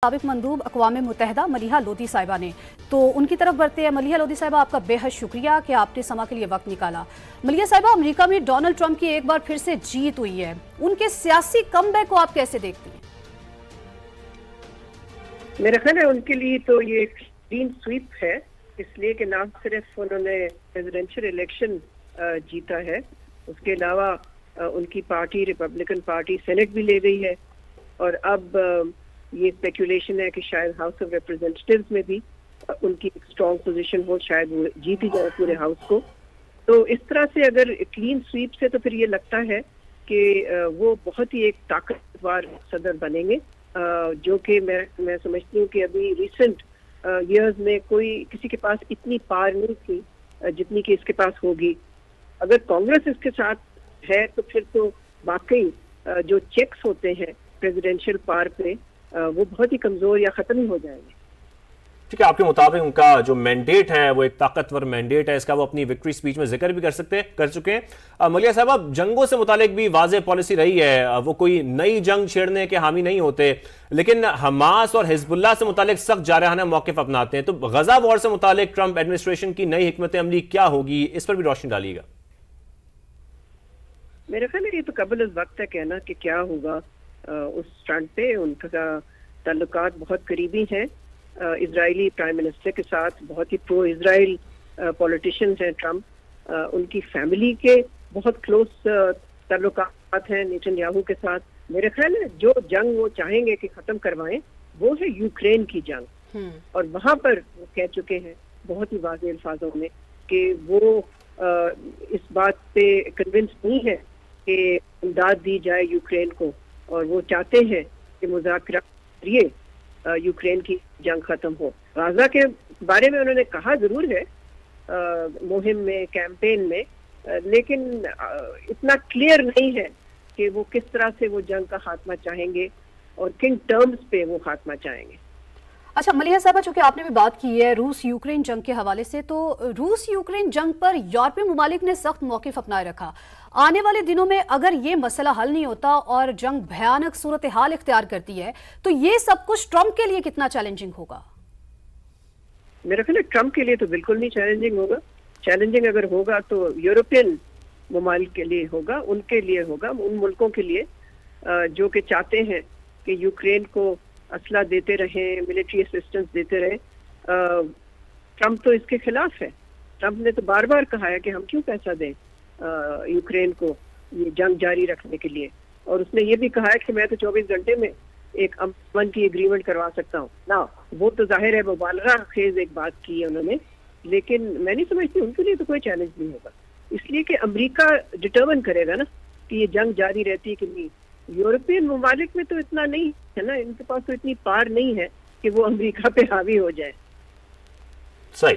سابق مندوب اقوام متحدہ ملیحہ لودھی صاحبہ نے تو ان کی طرف بڑھتے ہیں۔ ملیحہ لودھی صاحبہ، آپ کا بے حد شکریہ کہ آپ نے سما کے لیے وقت نکالا۔ ملیحہ صاحبہ، امریکہ میں ڈونلڈ ٹرمپ کی ایک بار پھر سے جیت ہوئی ہے، ان کے سیاسی کم بیک کو آپ کیسے دیکھتی ہیں؟ میرا خیال ہے ان کے لیے تو یہ کلین سویپ ہے، اس لیے کہ نہ صرف انہوں نے پریزیڈنشل الیکشن جیتا ہے، اس کے علاوہ ان کی پارٹی ریپبلکن پارٹی سینٹ بھی لے گئی ہے، اور اب یہ اسپیکولیشن ہے کہ شاید ہاؤس آف ریپرزینٹیٹیوز میں بھی ان کی ایک اسٹرانگ پوزیشن ہو، شاید وہ جیت ہی جائے پورے ہاؤس کو۔ تو اس طرح سے اگر کلین سویپ سے تو پھر یہ لگتا ہے کہ وہ بہت ہی ایک طاقتور صدر بنیں گے، جو کہ میں سمجھتی ہوں کہ ابھی ریسنٹ ایئرز میں کوئی کسی کے پاس اتنی پار نہیں تھی جتنی کہ اس کے پاس ہوگی۔ اگر کانگریس اس کے ساتھ ہے تو پھر تو واقعی جو چیکس ہوتے ہیں پریزیڈنشل پار پہ وہ بہت ہی کمزور یا ختم ہی ہو جائیں گے۔ ٹھیک ہے، آپ کے مطابق ان کا جو مینڈیٹ ہے وہ ایک طاقتور مینڈیٹ ہے، اس کا وہ اپنی وکٹری سپیچ میں ذکر بھی کر چکے ہیں۔ ملیحہ صاحبہ، جنگوں سے متعلق بھی واضح پالیسی رہی ہے، وہ کوئی نئی جنگ چھیڑنے کے حامی نہیں ہوتے، لیکن حماس اور حزب اللہ سے متعلق سخت جارحانہ موقف اپناتے ہیں۔ تو غزہ وار سے متعلق ٹرمپ ایڈمنسٹریشن کی نئی حکمت عملی کیا ہوگی، اس پر بھی روشنی ڈالیے گا۔ میرے خیال ہے یہ تو قبل از وقت ہے کہنا کہ کیا ہوگا اس فرنٹ پہ۔ ان کا تعلقات بہت قریبی ہیں اسرائیلی پرائم منسٹر کے ساتھ، بہت ہی پرو اسرائیل پولیٹیشینز ہیں ٹرمپ، ان کی فیملی کے بہت کلوز تعلقات ہیں نیتن یاہو کے ساتھ۔ میرے خیال ہے جو جنگ وہ چاہیں گے کہ ختم کروائیں وہ ہے یوکرین کی جنگ، اور وہاں پر وہ کہہ چکے ہیں بہت ہی واضح الفاظوں میں کہ وہ اس بات پہ کنونس نہیں ہے کہ امداد دی جائے یوکرین کو، اور وہ چاہتے ہیں کہ مذاکرات کے ذریعے یوکرین کی جنگ ختم ہو۔ غزہ کے بارے میں انہوں نے کہا ضرور ہے مہم میں، کیمپین میں، لیکن اتنا کلیئر نہیں ہے کہ وہ کس طرح سے وہ جنگ کا خاتمہ چاہیں گے اور کن ٹرمز پہ وہ خاتمہ چاہیں گے۔ اچھا ملیحہ صاحبہ، چونکہ آپ نے بھی بات کی ہے روس یوکرین جنگ کے حوالے سے، تو روس یوکرین جنگ پر یورپی ممالک نے سخت موقف اپنائے رکھا۔ آنے والے دنوں میں اگر یہ مسئلہ حل نہیں ہوتا اور جنگ بھیانک صورتحال اختیار کرتی ہے تو یہ سب کچھ ٹرمپ کے لیے کتنا چیلنجنگ ہوگا؟ میرا خیال ہے ٹرمپ کے لیے تو بالکل نہیں چیلنجنگ ہوگا۔ چیلنجنگ اگر ہوگا تو یورپین ممالک کے لیے ہوگا، ان کے لیے ہوگا، ان ملکوں کے لیے جو کہ چاہتے ہیں کہ یوکرین کو اسلحہ دیتے رہیں، ملٹری اسسٹنس دیتے رہیں۔ ٹرمپ تو اس کے خلاف ہے۔ ٹرمپ نے تو بار بار کہا ہے کہ ہم کیوں پیسہ دیں یوکرین کو یہ جنگ جاری رکھنے کے لیے، اور اس نے یہ بھی کہا ہے کہ میں تو 24 گھنٹے میں ایک امن کی ایگریمنٹ کروا سکتا ہوں۔ نا وہ تو ظاہر ہے مبالغہ خیز ایک بات کی ہے انہوں نے، لیکن میں نہیں سمجھتی ان کے لیے تو کوئی چیلنج نہیں ہوگا، اس لیے کہ امریکہ ڈٹرمن کرے گا نا کہ یہ جنگ جاری رہتی ہے کہ نہیں۔ یورپین ممالک میں تو اتنا نہیں ہے نا، ان کے پاس تو اتنی پار نہیں ہے کہ وہ امریکہ پہ حاوی ہو جائے۔ صحیح۔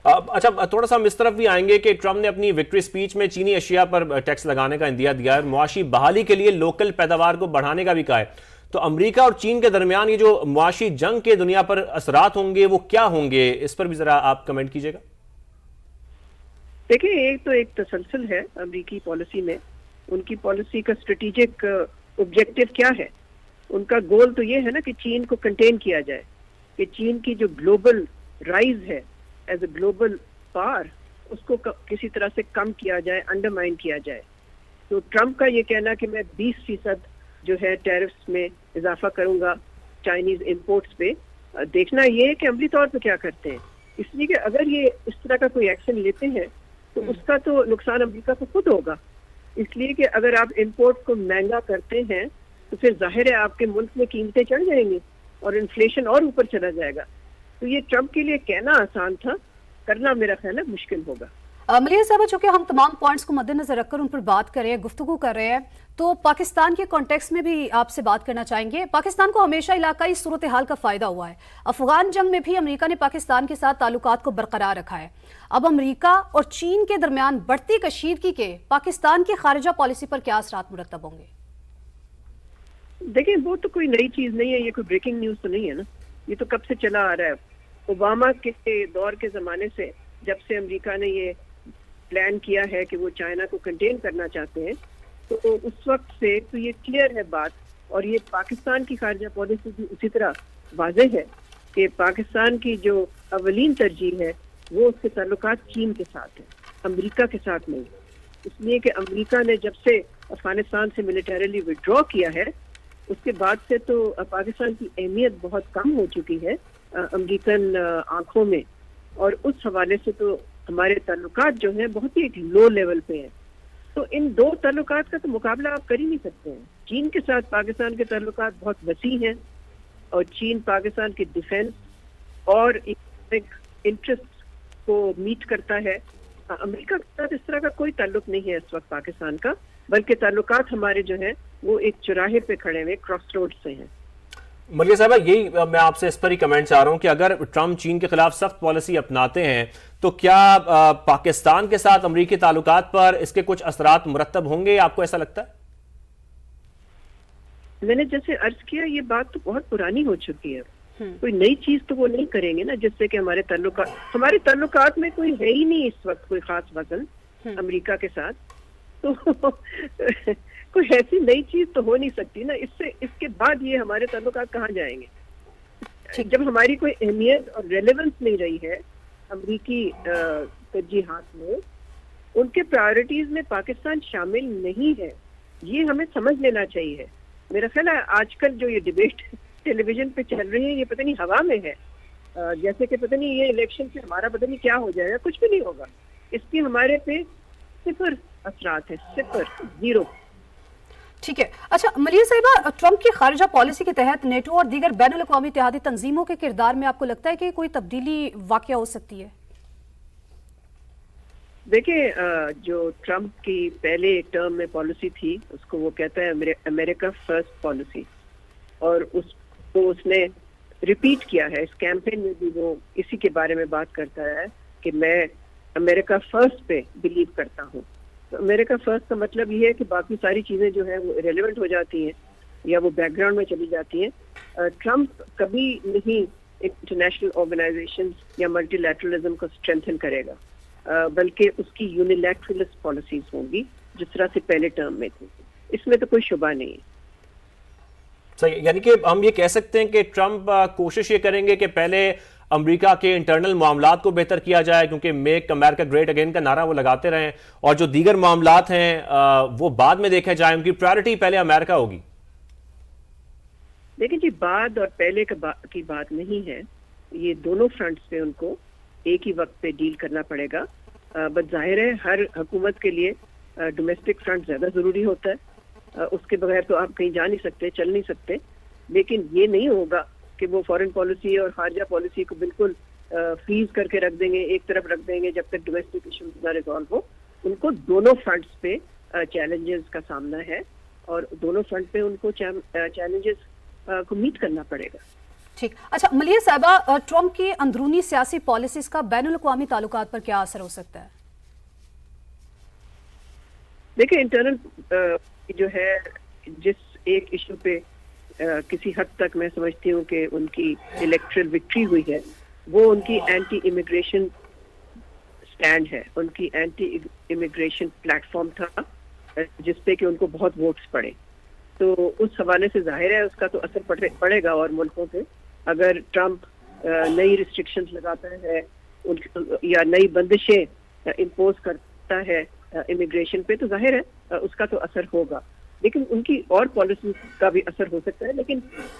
اچھا، تھوڑا سا ہم اس طرف بھی آئیں گے کہ ٹرمپ نے اپنی وکٹری سپیچ میں چینی اشیاء پر ٹیکس لگانے کا اندیا دیا ہے، معاشی بحالی کے لیے لوکل پیداوار کو بڑھانے کا بھی کہا ہے۔ تو امریکہ اور چین کے درمیان یہ جو معاشی جنگ کے دنیا پر اثرات ہوں گے وہ کیا ہوں گے، اس پر بھی ذرا آپ کمنٹ کیجئے گا۔ دیکھیں، ایک تو ایک تسلسل ہے امریکی پالیسی میں، ان کی پالیسی کا اسٹریٹجک آبجیکٹو کیا ہے۔ ان کا گول تو یہ ہے نا کہ چین کو کنٹین کیا جائے، کہ چین کی جو گلوبل رائز ہے ایز اے گلوبل پاور اس کو کسی طرح سے کم کیا جائے، انڈرمائن کیا جائے۔ تو ٹرمپ کا یہ کہنا کہ میں 20% جو ہے ٹیرفس میں اضافہ کروں گا چائنیز امپورٹس پہ، دیکھنا یہ ہے کہ عملی طور پہ کیا کرتے ہیں، اس لیے کہ اگر یہ اس طرح کا کوئی ایکشن لیتے ہیں تو اس کا تو نقصان امریکہ کو خود ہوگا، اس لیے کہ اگر آپ امپورٹ کو مہنگا کرتے ہیں تو پھر ظاہر ہے آپ کے ملک میں قیمتیں چڑھ جائیں گی اور انفلیشن اور اوپر چلا جائے گا۔ تو یہ ٹرمپ کے لیے کہنا آسان تھا، کرنا میرا خیال ہے مشکل ہوگا۔ ملیحہ صاحبہ، چونکہ ہم تمام پوائنٹس کو مد نظر رکھ کر ان پر بات کر رہے ہیں، گفتگو کر رہے ہیں، تو پاکستان کے کانٹیکس میں بھی آپ سے بات کرنا چاہیں گے۔ پاکستان کو ہمیشہ علاقائی صورتحال کا فائدہ ہوا ہے، افغان جنگ میں بھی امریکہ نے پاکستان کے ساتھ تعلقات کو برقرار رکھا ہے۔ اب امریکہ اور چین کے درمیان بڑھتی کشیدگی کے پاکستان کی خارجہ پالیسی پر کیا اثرات مرتب ہوں گے؟ دیکھیں، وہ تو کوئی نئی چیز نہیں ہے، یہ کوئی بریکنگ نیوز تو نہیں ہے نا، یہ تو کب سے چلا آ رہا ہے۔ اوباما کے دور کے زمانے سے جب سے امریکہ نے یہ پلان کیا ہے کہ وہ چائنا کو کنٹین کرنا چاہتے ہیں، تو اس وقت سے تو یہ کلیئر ہے بات، اور یہ پاکستان کی خارجہ پالیسی بھی اسی طرح واضح ہے کہ پاکستان کی جو اولین ترجیح ہے وہ اس کے تعلقات چین کے ساتھ ہیں، امریکہ کے ساتھ نہیں، اس لیے کہ امریکہ نے جب سے افغانستان سے ملیٹریلی وڈرا کیا ہے اس کے بعد سے تو پاکستان کی اہمیت بہت کم ہو چکی ہے امریکن آنکھوں میں، اور اس حوالے سے تو ہمارے تعلقات جو ہیں بہت ہی لو لیول پہ ہیں. تو ان دو تعلقات کا تو مقابلہ آپ کر ہی نہیں سکتے ہیں. چین کے ساتھ پاکستان کے تعلقات بہت وسیع ہیں اور چین پاکستان کی ڈیفنس اور انٹرسٹ کو میٹ کرتا ہے. امریکہ کے ساتھ اس طرح کا کوئی تعلق نہیں ہے اس وقت پاکستان کا، بلکہ تعلقات ہمارے جو ہیں وہ ایک چوراہے پہ کھڑے ہوئے کراس روڈ سے ہیں. ملیحہ صاحبہ، یہی میں آپ سے اس پر ہی کمنٹ چاہ رہا ہوں کہ اگر ٹرمپ چین کے خلاف سخت پالیسی اپناتے ہیں تو کیا پاکستان کے ساتھ امریکی تعلقات پر اس کے کچھ اثرات مرتب ہوں گے؟ آپ کو ایسا لگتا ہے؟ میں نے جیسے عرض کیا یہ بات تو بہت پرانی ہو چکی ہے، کوئی نئی چیز تو وہ نہیں کریں گے نا جس سے کہ ہمارے تعلقات میں کوئی ہے ہی نہیں اس وقت کوئی خاص وزن امریکہ کے ساتھ، تو کوئی ایسی نئی چیز تو ہو نہیں سکتی نا. اس کے بعد یہ ہمارے تعلقات کہاں جائیں گے جب ہماری کوئی اہمیت اور ریلیونس نہیں رہی ہے امریکی ترجیحات میں، ان کے پرائیورٹیز میں پاکستان شامل نہیں ہے. یہ ہمیں سمجھ لینا چاہیے. میرا خیال ہے آج کل جو یہ ڈیبیٹ ٹیلی ویژن پہ چل رہی ہے یہ پتہ نہیں ہوا میں ہے، جیسے کہ پتہ نہیں یہ الیکشن سے ہمارا پتہ نہیں کیا ہو جائے گا. کچھ بھی نہیں ہوگا، اس کی ہمارے پہ صفر اثرات ہیں، صفر، زیرو. ٹھیک ہے. اچھا ملیحہ صاحبہ، ٹرمپ کی خارجہ پالیسی کے تحت نیٹو اور دیگر بین الاقوامی اتحادی تنظیموں کے کردار میں آپ کو لگتا ہے کہ کوئی تبدیلی واقع ہو سکتی ہے؟ دیکھیں، جو ٹرمپ کی پہلے ٹرم میں پالیسی تھی اس کو وہ کہتا ہے امریکہ فرسٹ پالیسی، اور اس کو اس نے ریپیٹ کیا ہے. اس کیمپین میں بھی وہ اسی کے بارے میں بات کرتا ہے کہ میں امریکہ فرسٹ پہ بلیو کرتا ہوں. تو امریکہ فرسٹ کا مطلب یہ ہے کہ باقی ساری چیزیں جو ہیں وہ ریلیونٹ ہو جاتی ہیں یا وہ بیک گراؤنڈ میں چلی جاتی ہیں. ٹرمپ کبھی نہیں انٹرنیشنل آرگنائزیشنز یا ملٹی لیٹرلزم کو اسٹرینتھن کرے گا، بلکہ اس کی یونیلیٹرلسٹ پالیسیز ہوں گی جس طرح سے پہلے ٹرم میں تھی. اس میں تو کوئی شبہ نہیں ہے. صحیح، یعنی کہ ہم یہ کہہ سکتے ہیں کہ ٹرمپ کوشش یہ کریں گے کہ پہلے امریکہ کے انٹرنل معاملات کو بہتر کیا جائے، کیونکہ میک امریکہ گریٹ اگین کا نعرہ وہ لگاتے رہیں، اور جو دیگر معاملات ہیں وہ بعد میں دیکھے جائیں، ان کی پرائیورٹی پہلے امریکہ ہوگی. لیکن جی بعد اور پہلے کی بات نہیں ہے، یہ دونوں فرنٹس پہ ان کو ایک ہی وقت پہ ڈیل کرنا پڑے گا. بس ظاہر ہے ہر حکومت کے لیے ڈومیسٹک فرنٹ زیادہ ضروری ہوتا ہے، اس کے بغیر تو آپ کہیں جا نہیں سکتے، چل نہیں سکتے. لیکن یہ نہیں ہوگا کہ وہ فارن پالیسی اور خارجہ پالیسی کو بالکل فریز کر کے رکھ دیں گے، ایک طرف رکھ دیں گے جب تک ڈومیسٹک ایشوز نہ ریزالو ہو. ان کو دونوں فرنٹس پہ چیلنجز کا سامنا ہے اور دونوں فرنٹ پہ ان کو چیلنجز کو میٹ کرنا پڑے گا. ٹھیک. اچھا ملیحہ صاحبہ، ٹرمپ کی اندرونی سیاسی پالیسیز کا بین الاقوامی تعلقات پر کیا اثر ہو سکتا ہے؟ دیکھیں، انٹرنل جو ہے جس ایک ایشو پہ کسی حد تک میں سمجھتی ہوں کہ ان کی الیکٹرل وکٹری ہوئی ہے، وہ ان کی اینٹی امیگریشن سٹینڈ ہے، ان کی اینٹی امیگریشن پلیٹ فارم تھا جس پہ کہ ان کو بہت ووٹس پڑے. تو اس حوالے سے ظاہر ہے اس کا تو اثر پڑے گا اور ملکوں پہ. اگر ٹرمپ نئی ریسٹرکشنز لگاتا ہے یا نئی بندشیں امپوز کرتا ہے امیگریشن پہ تو ظاہر ہے اس کا تو اثر ہوگا. لیکن ان کی اور پالیسی کا بھی اثر ہو سکتا ہے. لیکن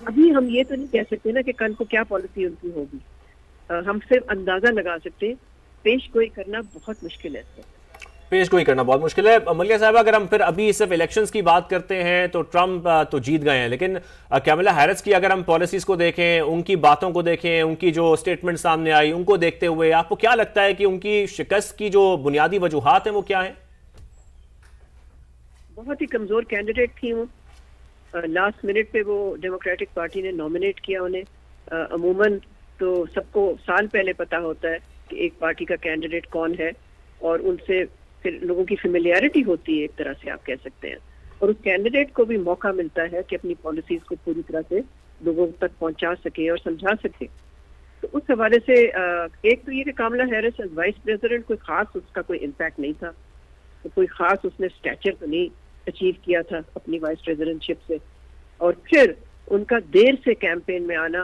ابھی ہم یہ تو نہیں کہہ سکتے نا کہ کل کو کیا پالیسی ان کی ہوگی. ہم صرف اندازہ لگا سکتے ہیں، پیش گوئی کرنا بہت مشکل ہے. پیش گوئی کرنا بہت مشکل ہے. ملیحہ صاحبہ، اگر ہم پھر ابھی صرف الیکشنز کی بات کرتے ہیں تو ٹرمپ تو جیت گئے ہیں، لیکن کیملا ہیرس کی اگر ہم پالیسیز کو دیکھیں، ان کی باتوں کو دیکھیں، ان کی جو اسٹیٹمنٹ سامنے آئی ان کو دیکھتے ہوئے آپ کو کیا لگتا ہے کہ ان کی شکست کی جو بنیادی وجوہات ہیں وہ کیا ہیں؟ بہت ہی کمزور کینڈیڈیٹ تھی وہ. لاسٹ منٹ پہ وہ ڈیموکریٹک پارٹی نے نامنیٹ کیا انہیں. عموماً تو سب کو سال پہلے پتا ہوتا ہے کہ ایک پارٹی کا کینڈیڈیٹ کون ہے اور ان سے پھر لوگوں کی فیملیرٹی ہوتی ہے ایک طرح سے آپ کہہ سکتے ہیں، اور اس کینڈیڈیٹ کو بھی موقع ملتا ہے کہ اپنی پالیسیز کو پوری طرح سے لوگوں تک پہنچا سکے اور سمجھا سکے. تو اس حوالے سے ایک تو یہ کہ کاملا ہیرس ایز وائس پریزیڈنٹ کوئی خاص اس کا کوئی امپیکٹ نہیں تھا، تو کوئی خاص اس نے اسٹیچر تو نہیں اچیو کیا تھا اپنی وائس پریزیڈنٹ شپ سے. اور پھر ان کا دیر سے کیمپین میں آنا